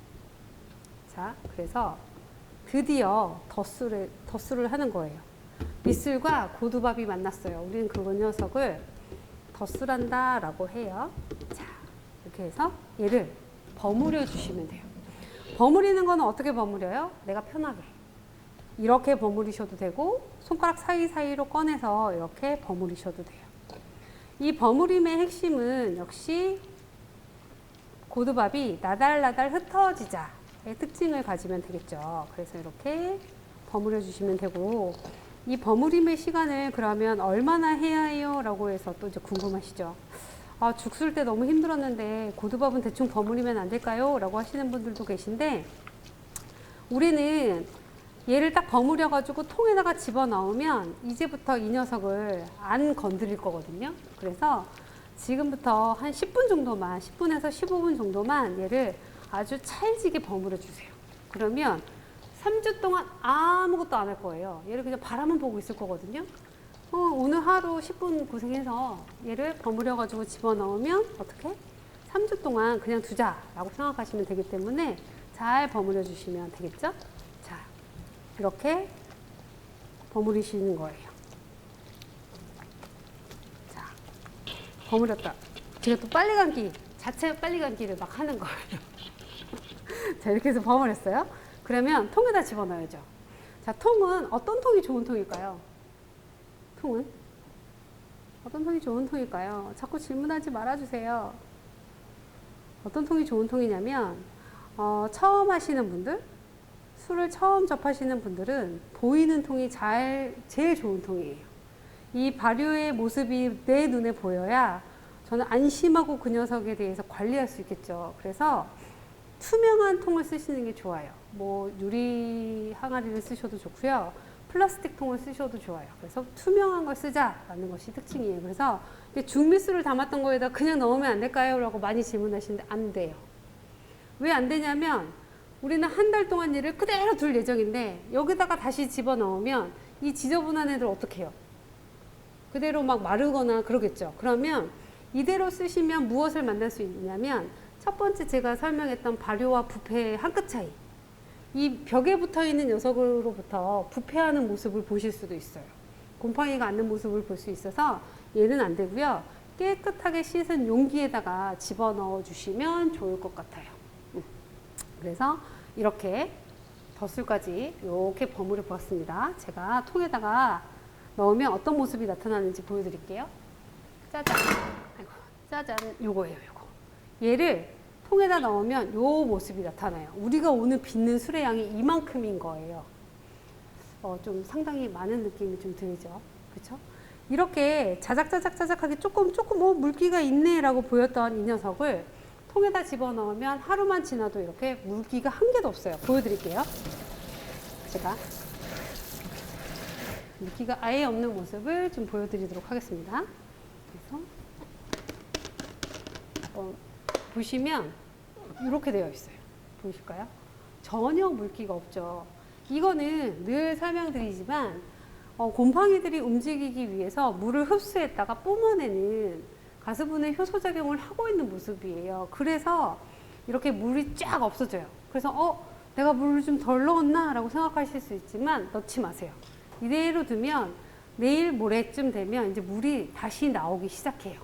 자, 그래서 드디어 덧술을 하는 거예요. 미술과 고두밥이 만났어요. 우리는 그 녀석을 덧술한다 라고 해요. 자, 이렇게 해서 얘를 버무려 주시면 돼요. 버무리는 거는 어떻게 버무려요? 내가 편하게. 이렇게 버무리셔도 되고 손가락 사이사이로 꺼내서 이렇게 버무리셔도 돼요. 이 버무림의 핵심은 역시 고두밥이 나달나달 흩어지자의 특징을 가지면 되겠죠. 그래서 이렇게 버무려 주시면 되고, 이 버무림의 시간을 그러면 얼마나 해야 해요? 라고 해서 또 이제 궁금하시죠. 죽 쓸 때 너무 힘들었는데 고두밥은 대충 버무리면 안 될까요? 라고 하시는 분들도 계신데, 우리는 얘를 딱 버무려 가지고 통에다가 집어넣으면 이제부터 이 녀석을 안 건드릴 거거든요. 그래서 지금부터 한 10분 정도만, 10분에서 15분 정도만 얘를 아주 찰지게 버무려 주세요. 그러면 3주 동안 아무것도 안 할 거예요. 얘를 그냥 바라만 보고 있을 거거든요. 오늘 하루 10분 고생해서 얘를 버무려 가지고 집어넣으면 어떻게? 3주 동안 그냥 두자라고 생각하시면 되기 때문에 잘 버무려 주시면 되겠죠? 자, 이렇게 버무리시는 거예요. 자, 버무렸다. 제가 또 자체 빨리 감기를 막 하는 거예요. 자, 이렇게 해서 버무렸어요. 그러면 통에다 집어넣어야죠. 자, 통은 어떤 통이 좋은 통일까요? 통은? 어떤 통이 좋은 통일까요? 자꾸 질문하지 말아주세요. 어떤 통이 좋은 통이냐면, 처음 하시는 분들, 술을 처음 접하시는 분들은 보이는 통이 제일 좋은 통이에요. 이 발효의 모습이 내 눈에 보여야 저는 안심하고 그 녀석에 대해서 관리할 수 있겠죠. 그래서 투명한 통을 쓰시는 게 좋아요. 뭐 유리 항아리를 쓰셔도 좋고요. 플라스틱 통을 쓰셔도 좋아요. 그래서 투명한 걸 쓰자라는 것이 특징이에요. 그래서 죽미술을 담았던 거에다 그냥 넣으면 안 될까요? 라고 많이 질문하시는데 안 돼요. 왜 안 되냐면 우리는 한 달 동안 얘를 그대로 둘 예정인데 여기다가 다시 집어넣으면 이 지저분한 애들 어떻게 해요? 그대로 막 마르거나 그러겠죠. 그러면 이대로 쓰시면 무엇을 만날 수 있냐면, 첫 번째 제가 설명했던 발효와 부패의 한 끗 차이. 이 벽에 붙어 있는 녀석으로부터 부패하는 모습을 보실 수도 있어요. 곰팡이가 앉는 모습을 볼 수 있어서 얘는 안 되고요. 깨끗하게 씻은 용기에다가 집어넣어 주시면 좋을 것 같아요. 그래서 이렇게 덧술까지 이렇게 버무려 보았습니다. 제가 통에다가 넣으면 어떤 모습이 나타나는지 보여드릴게요. 짜잔. 아이고, 짜잔. 요거예요, 요거. 얘를 통에다 넣으면 요 모습이 나타나요. 우리가 오늘 빚는 술의 양이 이만큼인 거예요. 좀 상당히 많은 느낌이 좀 들죠. 그쵸? 이렇게 자작자작자작하게 조금 물기가 있네 라고 보였던 이 녀석을 통에다 집어넣으면 하루만 지나도 이렇게 물기가 한 개도 없어요. 보여드릴게요. 제가 물기가 아예 없는 모습을 좀 보여드리도록 하겠습니다. 그래서 보시면 이렇게 되어 있어요. 보이실까요? 전혀 물기가 없죠. 이거는 늘 설명드리지만 곰팡이들이 움직이기 위해서 물을 흡수했다가 뿜어내는 가스분해 효소작용을 하고 있는 모습이에요. 그래서 이렇게 물이 쫙 없어져요. 그래서 내가 물을 좀 덜 넣었나 라고 생각하실 수 있지만 넣지 마세요. 이대로 두면 내일 모레쯤 되면 이제 물이 다시 나오기 시작해요.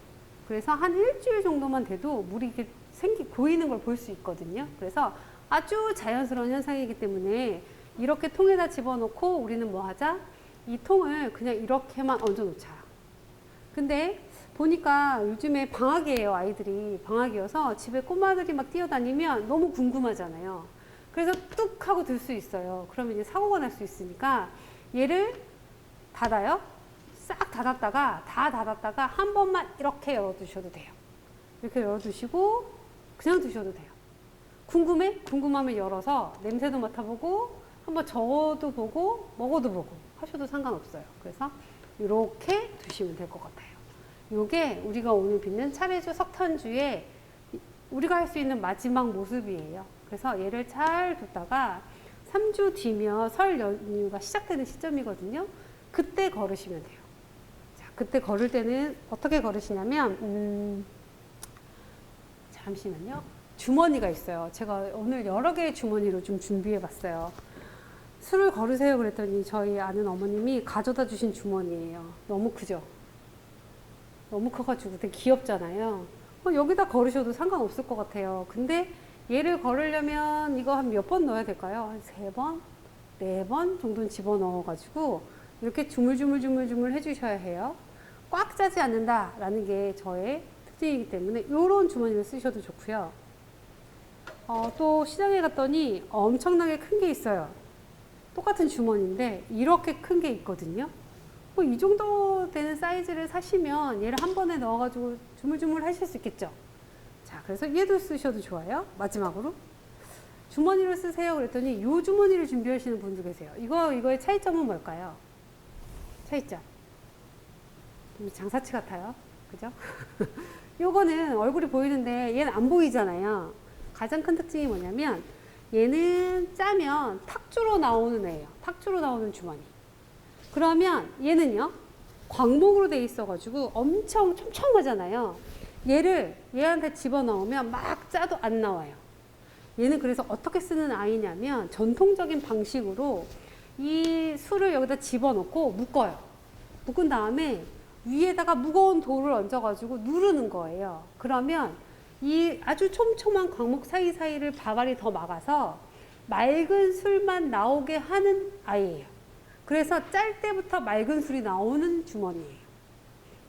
그래서 한 일주일 정도만 돼도 물이 이렇게 고이는 걸 볼 수 있거든요. 그래서 아주 자연스러운 현상이기 때문에 이렇게 통에다 집어넣고 우리는 뭐 하자? 이 통을 그냥 이렇게만 얹어 놓자. 근데 보니까 요즘에 방학이에요. 아이들이 방학이어서 집에 꼬마들이 막 뛰어다니면 너무 궁금하잖아요. 그래서 뚝 하고 들 수 있어요. 그러면 이제 사고가 날 수 있으니까 얘를 닫아요. 싹 닫았다가 한 번만 이렇게 열어두셔도 돼요. 이렇게 열어두시고 그냥 두셔도 돼요. 궁금해? 궁금하면 열어서 냄새도 맡아보고 한번 저어도 보고 먹어도 보고 하셔도 상관없어요. 그래서 이렇게 두시면 될 것 같아요. 이게 우리가 오늘 빚는 차례주 석탄주의 우리가 할 수 있는 마지막 모습이에요. 그래서 얘를 잘 뒀다가 3주 뒤면 설 연휴가 시작되는 시점이거든요. 그때 걸으시면 돼요. 자, 그때 걸을 때는 어떻게 걸으시냐면 잠시만요. 주머니가 있어요. 제가 오늘 여러 개의 주머니로 좀 준비해 봤어요. 술을 걸으세요 그랬더니 저희 아는 어머님이 가져다 주신 주머니예요. 너무 크죠? 너무 커가지고 되게 귀엽잖아요. 여기다 걸으셔도 상관없을 것 같아요. 근데 얘를 걸으려면 이거 한 몇 번 넣어야 될까요? 한 3번, 4번 정도는 집어넣어가지고 이렇게 주물주물 해주셔야 해요. 꽉 짜지 않는다라는 게 저의 특징이기 때문에 이런 주머니를 쓰셔도 좋고요. 또 시장에 갔더니 엄청나게 큰 게 있어요. 똑같은 주머니인데 이렇게 큰 게 있거든요. 이 정도 되는 사이즈를 사시면 얘를 한 번에 넣어가지고 주물주물 하실 수 있겠죠. 자, 그래서 얘도 쓰셔도 좋아요. 마지막으로 주머니를 쓰세요 그랬더니 이 주머니를 준비하시는 분도 계세요. 이거의 차이점은 뭘까요? 차이점. 좀 장사치 같아요. 그죠? 요거는 얼굴이 보이는데 얘는 안 보이잖아요. 가장 큰 특징이 뭐냐면 얘는 짜면 탁주로 나오는 애예요. 탁주로 나오는 주머니. 그러면 얘는요, 광목으로 돼 있어가지고 엄청 촘촘하잖아요. 얘한테 집어넣으면 막 짜도 안 나와요. 얘는 그래서 어떻게 쓰는 아이냐면 전통적인 방식으로 이 술을 여기다 집어넣고 묶어요. 묶은 다음에 위에다가 무거운 돌을 얹어가지고 누르는 거예요. 그러면 이 아주 촘촘한 광목 사이사이를 바발이 더 막아서 맑은 술만 나오게 하는 아이예요. 그래서 짤 때부터 맑은 술이 나오는 주머니예요.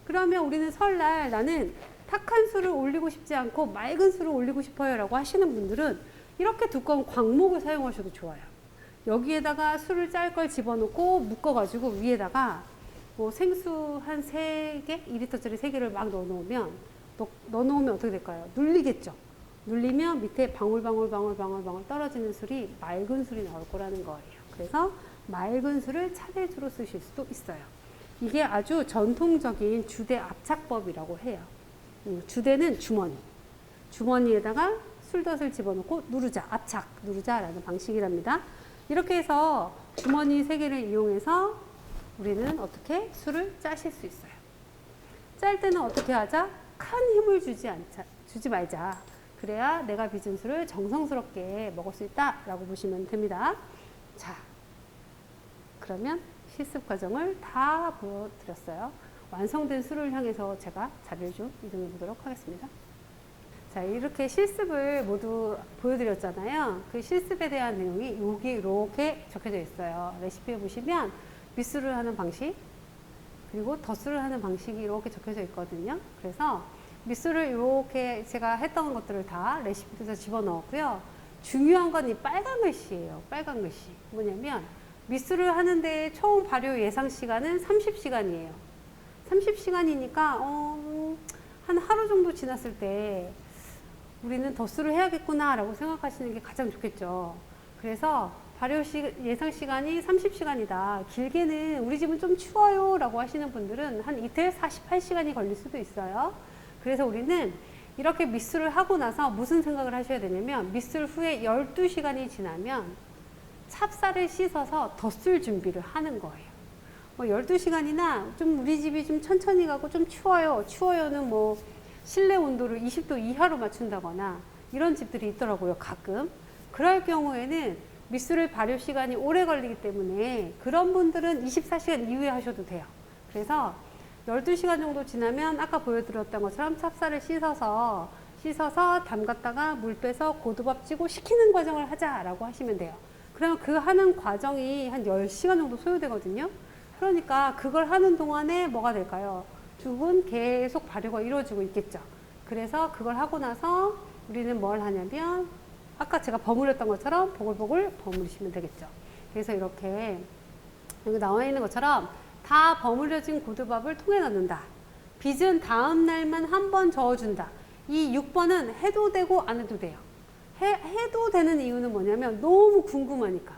그러면 우리는 설날 나는 탁한 술을 올리고 싶지 않고 맑은 술을 올리고 싶어요 라고 하시는 분들은 이렇게 두꺼운 광목을 사용하셔도 좋아요. 여기에다가 술을 짤 걸 집어넣고 묶어가지고 위에다가 뭐 생수 한 3개, 2리터짜리 3개를 막 넣어놓으면 어떻게 될까요? 눌리겠죠. 눌리면 밑에 방울방울 떨어지는 술이 맑은 술이 나올 거라는 거예요. 그래서 맑은 술을 차례주로 쓰실 수도 있어요. 이게 아주 전통적인 주대 압착법이라고 해요. 주대는 주머니. 주머니에다가 술덫을 집어넣고 누르자, 압착, 누르자라는 방식이랍니다. 이렇게 해서 주머니 3개를 이용해서 우리는 어떻게 술을 짜실 수 있어요. 짤 때는 어떻게 하자? 큰 힘을 주지 말자. 그래야 내가 빚은 술을 정성스럽게 먹을 수 있다라고 보시면 됩니다. 자, 그러면 실습 과정을 다 보여드렸어요. 완성된 술을 향해서 제가 자리를 좀 이동해 보도록 하겠습니다. 자, 이렇게 실습을 모두 보여드렸잖아요. 그 실습에 대한 내용이 여기 이렇게 적혀져 있어요. 레시피에 보시면 밑술을 하는 방식, 그리고 덧술을 하는 방식이 이렇게 적혀져 있거든요. 그래서 밑술을 이렇게 제가 했던 것들을 다 레시피에서 집어넣었고요. 중요한 건 이 빨간 글씨예요. 빨간 글씨. 뭐냐면 밑술을 하는데 총 발효 예상 시간은 30시간이에요. 30시간이니까 한 하루 정도 지났을 때 우리는 덧수를 해야겠구나 라고 생각하시는 게 가장 좋겠죠. 그래서 발효 예상 시간이 30시간이다. 길게는 우리 집은 좀 추워요 라고 하시는 분들은 한 이틀 48시간이 걸릴 수도 있어요. 그래서 우리는 이렇게 밑술을 하고 나서 무슨 생각을 하셔야 되냐면, 밑술 후에 12시간이 지나면 찹쌀을 씻어서 덧술 준비를 하는 거예요. 12시간이나 좀 우리 집이 좀 천천히 가고 좀 추워요. 추워요는 뭐 실내 온도를 20도 이하로 맞춘다거나 이런 집들이 있더라고요, 가끔. 그럴 경우에는 밑술을 발효 시간이 오래 걸리기 때문에 그런 분들은 24시간 이후에 하셔도 돼요. 그래서 12시간 정도 지나면 아까 보여드렸던 것처럼 찹쌀을 씻어서 담갔다가 물 빼서 고두밥 찌고 식히는 과정을 하자라고 하시면 돼요. 그러면 그 하는 과정이 한 10시간 정도 소요되거든요. 그러니까 그걸 하는 동안에 뭐가 될까요? 죽은 계속 발효가 이루어지고 있겠죠. 그래서 그걸 하고 나서 우리는 뭘 하냐면 아까 제가 버무렸던 것처럼 보글보글 버무리시면 되겠죠. 그래서 이렇게 여기 나와 있는 것처럼 다 버무려진 고두밥을 통에 넣는다. 빚은 다음 날만 한 번 저어준다. 이 6번은 해도 되고 안 해도 돼요. 해도 되는 이유는 뭐냐면 너무 궁금하니까.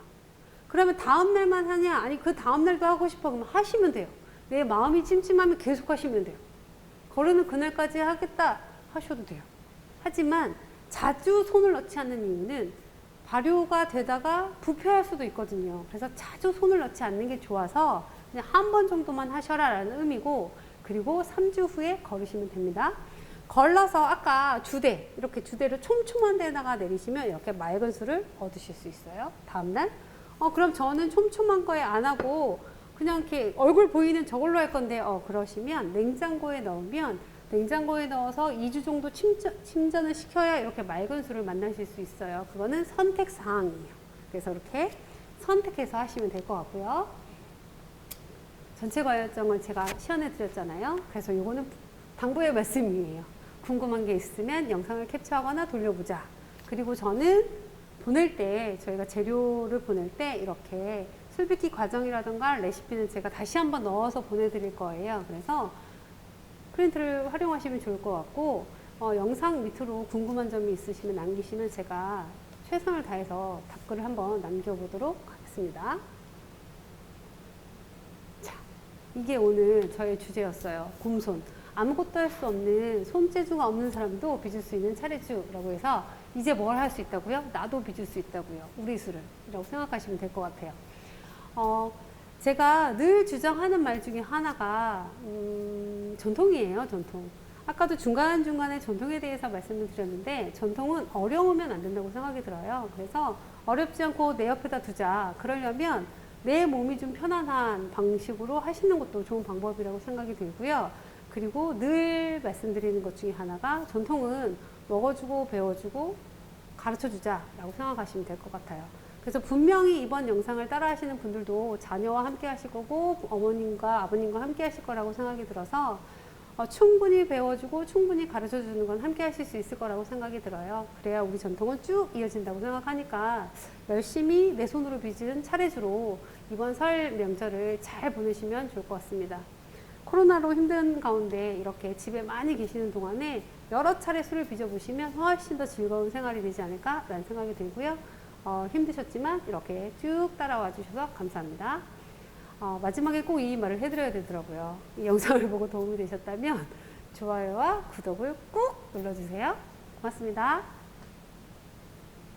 그러면 다음 날만 하냐? 아니 그 다음 날도 하고 싶어. 그러면 하시면 돼요. 내 마음이 찜찜하면 계속 하시면 돼요. 거르는 그날까지 하겠다 하셔도 돼요. 하지만 자주 손을 넣지 않는 이유는 발효가 되다가 부패할 수도 있거든요. 그래서 자주 손을 넣지 않는 게 좋아서 그냥 한 번 정도만 하셔라 라는 의미고, 그리고 3주 후에 거르시면 됩니다. 걸러서 아까 주대, 이렇게 주대를 촘촘한 데다가 내리시면 이렇게 맑은 술을 얻으실 수 있어요. 다음날. 그럼 저는 촘촘한 거에 안 하고 그냥 이렇게 얼굴 보이는 저걸로 할 건데, 그러시면 냉장고에 넣어서 2주 정도 침전을 시켜야 이렇게 맑은 술을 만나실 수 있어요. 그거는 선택 사항이에요. 그래서 이렇게 선택해서 하시면 될 것 같고요. 전체 과정을 제가 시연해 드렸잖아요. 그래서 이거는 당부의 말씀이에요. 궁금한 게 있으면 영상을 캡처하거나 돌려보자. 그리고 저는 보낼 때, 저희가 재료를 보낼 때 이렇게 술 빚기 과정이라든가 레시피는 제가 다시 한번 넣어서 보내드릴 거예요. 그래서 프린트를 활용하시면 좋을 것 같고, 영상 밑으로 궁금한 점이 있으시면 남기시면 제가 최선을 다해서 답글을 한번 남겨보도록 하겠습니다. 자, 이게 오늘 저의 주제였어요. 곰손. 아무것도 할 수 없는 손재주가 없는 사람도 빚을 수 있는 차례주라고 해서 이제 뭘 할 수 있다고요? 나도 빚을 수 있다고요. 우리 술을. 이라고 생각하시면 될 것 같아요. 제가 늘 주장하는 말 중에 하나가 전통이에요. 전통. 아까도 중간중간에 전통에 대해서 말씀을 드렸는데, 전통은 어려우면 안 된다고 생각이 들어요. 그래서 어렵지 않고 내 옆에다 두자. 그러려면 내 몸이 좀 편안한 방식으로 하시는 것도 좋은 방법이라고 생각이 들고요. 그리고 늘 말씀드리는 것 중에 하나가, 전통은 먹어주고 배워주고 가르쳐주자 라고 생각하시면 될 것 같아요. 그래서 분명히 이번 영상을 따라 하시는 분들도 자녀와 함께 하실 거고 어머님과 아버님과 함께 하실 거라고 생각이 들어서 충분히 배워주고 충분히 가르쳐주는 건 함께 하실 수 있을 거라고 생각이 들어요. 그래야 우리 전통은 쭉 이어진다고 생각하니까 열심히 내 손으로 빚은 차례주로 이번 설 명절을 잘 보내시면 좋을 것 같습니다. 코로나로 힘든 가운데 이렇게 집에 많이 계시는 동안에 여러 차례 술을 빚어보시면 훨씬 더 즐거운 생활이 되지 않을까라는 생각이 들고요. 힘드셨지만 이렇게 쭉 따라와 주셔서 감사합니다. 마지막에 꼭 이 말을 해드려야 되더라고요. 이 영상을 보고 도움이 되셨다면 좋아요와 구독을 꾹 눌러주세요. 고맙습니다.